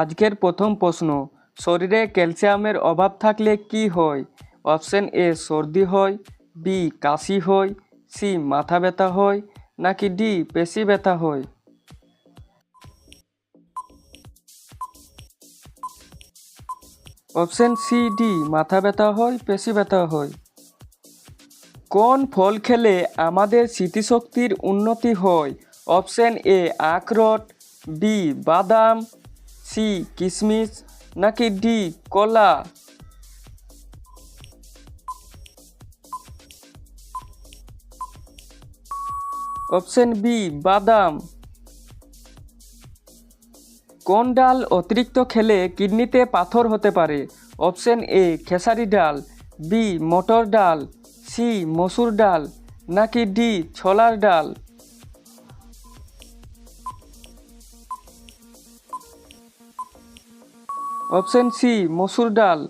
আজকের প্রথম প্রশ্ন, শরীরে ক্যালসিয়ামের অভাব থাকলে কি হয়? অপশন এ সর্দি হয়, বি কাশি হয়, সি মাথা ব্যথা হয়, নাকি ডি পেশি ব্যথা হয়? অপশন সি ডি মাথা ব্যথা হয়, পেশি ব্যথা হয়। কোন ফল খেলে আমাদের স্মৃতিশক্তির উন্নতি হয়? অপশন এ আখরোট, বি বাদাম, সি কিশমিশ, নাকি ডি কলা? অপশন বি বাদাম। কোন ডাল অতিরিক্ত খেলে কিডনিতে পাথর হতে পারে? অপশন এ খেসারি ডাল, বি মটর ডাল, সি মসুর ডাল, নাকি ডি ছোলার ডাল? অপশন সি মসুর ডাল।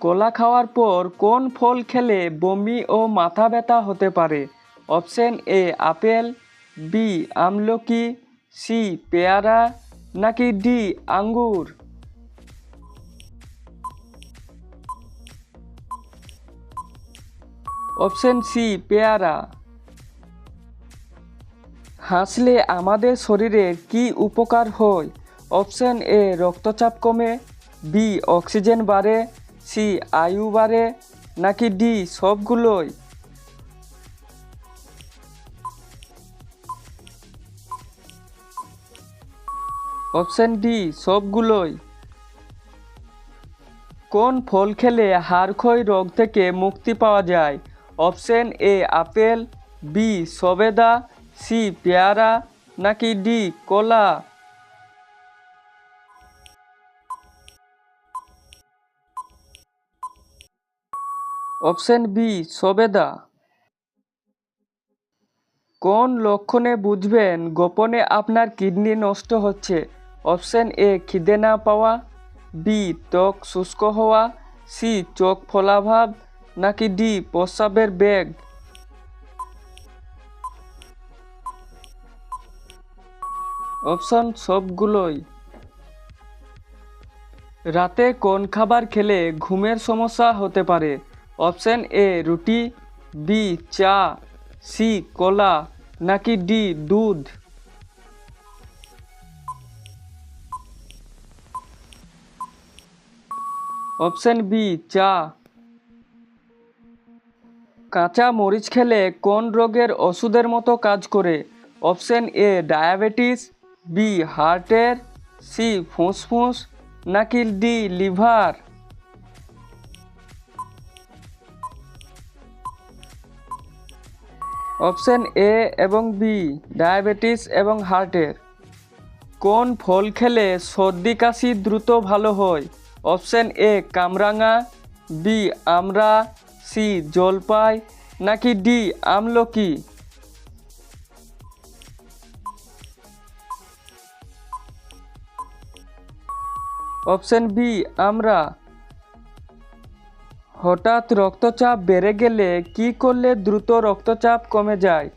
কলা খাওয়ার পর কোন ফল খেলে বমি ও মাথা ব্যথা হতে পারে? অপশন এ আপেল, বি আমলকি, সি পেয়ারা, নাকি ডি আঙ্গুর? অপশন সি পেয়ারা। হাসলে আমাদের শরীরের কি উপকার হয়? অপশন এ রক্তচাপ কমে, বি অক্সিজেন বাড়ে, সি আয়ু বাড়ে, নাকি ডি সবগুলোই? অপশন ডি সবগুলোই। কোন ফল খেলে হাড়ক্ষয় রোগ থেকে মুক্তি পাওয়া যায়? অপশন এ আপেল, বি সবেদা, সি পেয়ারা, নাকি ডি কলা? অপশন বি সবেদা। কোন লক্ষণে বুঝবেন গোপনে আপনার কিডনি নষ্ট হচ্ছে? অপশন এ খিদে না পাওয়া, বি ত্বক শুষ্ক হওয়া, সি চোখ ফোলাভাব, নাকি ডি প্রস্রাবের বেগ? অপশন সবগুলোই। রাতে কোন খাবার খেলে ঘুমের সমস্যা হতে পারে? অপশন এ রুটি, বি চা, সি কলা, নাকি ডি দুধ? অপশন বি চা। কাঁচা মরিচ খেলে কোন রোগের ওষুধের মতো কাজ করে? অপশন এ ডায়াবেটিস, বি হার্টের, সি ফুসফুস, নাকি ডি লিভার? অপশন এ এবং বি ডায়াবেটিস এবং হার্টের। কোন ফল খেলে সর্দি কাশি দ্রুত ভালো হয়? অপশন এ কামরাঙা, বি আমড়া, সি জলপাই, নাকি ডি আমলকি? অপশন বি আমড়া। হঠাৎ রক্তচাপ বেড়ে গেলে কি করলে দ্রুত রক্তচাপ কমে যায়?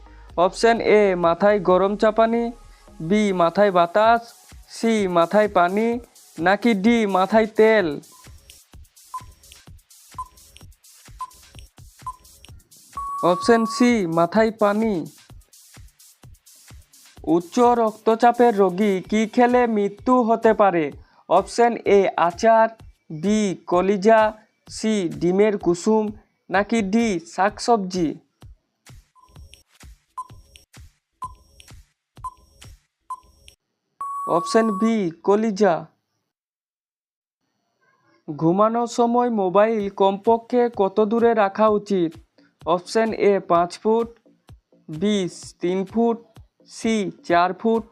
অপশন এ মাথায় গরম চাপানি, বি মাথায় বাতাস, সি মাথায় পানি, নাকি ডি মাথায় তেল? অপশন সি মাথায় পানি। উচ্চ রক্তচাপের রোগী কি খেলে মৃত্যু হতে পারে? অপশন এ আচার, বি কলিজা, সি ডিমের কুসুম, নাকি ডি শাকসবজি? অপশন বি কলিজা। ঘুমানোর সময় মোবাইল কমপক্ষে কত দূরে রাখা উচিত? Option A 5 feet, B 3 feet, C 4 feet,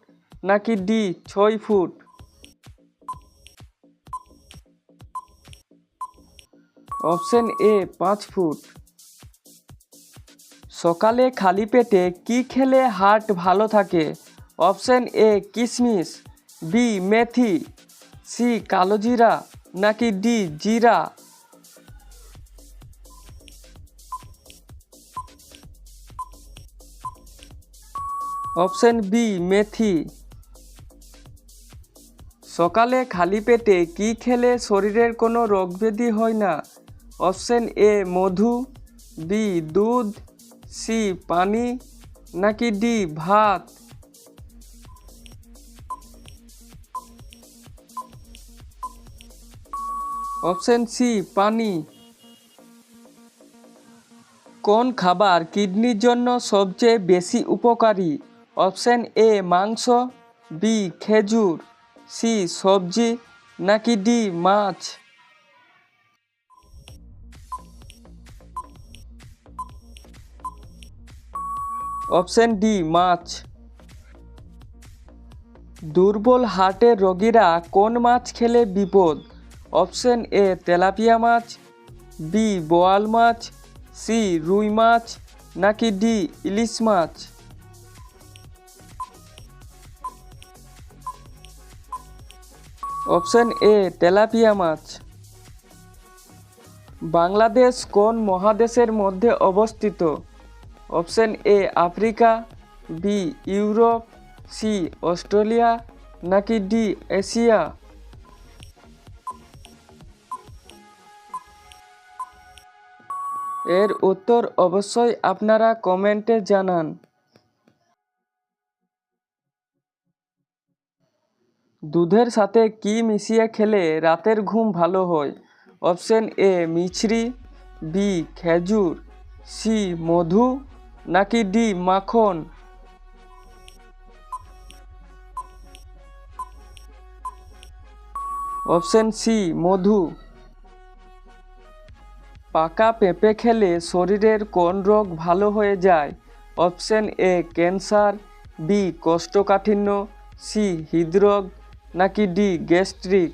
নাকি D 6 feet? Option A 5 feet. সকালে খালি পেটে কি খেলে হার্ট ভালো থাকে? অপশন এ কিশমিশ, বি মেথি, সি কালোজিরা, নাকি ডি জিরা? অপশন বি মেথি। সকালে খালি পেটে কি খেলে শরীরের কোনো রোগব্যাধি হয় না? অপশন এ মধু, বি দুধ, সি পানি, নাকি ডি ভাত? অপশন সি পানি। কোন খাবার কিডনির জন্য সবচেয়ে বেশি উপকারী? অপশন এ মাংস, বি খেজুর, সি সবজি, নাকি ডি মাছ? অপশন ডি মাছ। দুর্বল হার্টের রোগীরা কোন মাছ খেলে বিপদ? অপশন এ তেলাপিয়া মাছ, বি বোয়াল মাছ, সি রুই মাছ, নাকি ডি ইলিশ মাছ? অপশন এ তেলাপিয়া মাছ। বাংলাদেশ কোন মহাদেশের মধ্যে অবস্থিত? Option A Africa, B Europe, C Australia, নাকি ডি এশিয়া? এর উত্তর অবশ্যই আপনারা কমেন্টে জানান। দুধের সাথে কি মিশিয়ে খেলে রাতের ঘুম ভালো হয়? অপশন এ মিছরি, বি খেজুর, সি মধু, নাকি ডি মাখন? অপশন সি মধু। পাকা পেঁপে খেলে শরীরের কোন রোগ ভালো হয়ে যায়? অপশন এ ক্যান্সার, বি কোষ্ঠকাঠিন্য, সি হৃদরোগ, নাকি ডি গ্যাস্ট্রিক?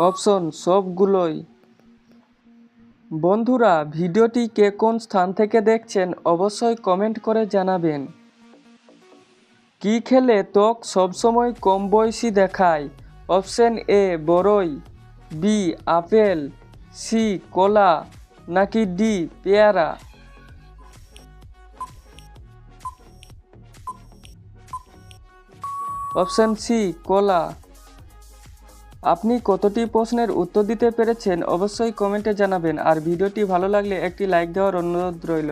অপশন সবগুলোই। বন্ধুরা, ভিডিওটি কে কোন স্থান থেকে দেখছেন অবশ্যই কমেন্ট করে জানাবেন। কি খেলে ত্বক সবসময় কম বয়সী দেখায়? অপশন এ বরই, বি আপেল, সি কলা, নাকি ডি পেয়ারা? অপশন সি কলা। আপনি কতটি প্রশ্নের উত্তর দিতে পেরেছেন অবশ্যই কমেন্টে জানাবেন, আর ভিডিওটি ভালো লাগলে একটি লাইক দেওয়ার অনুরোধ রইল।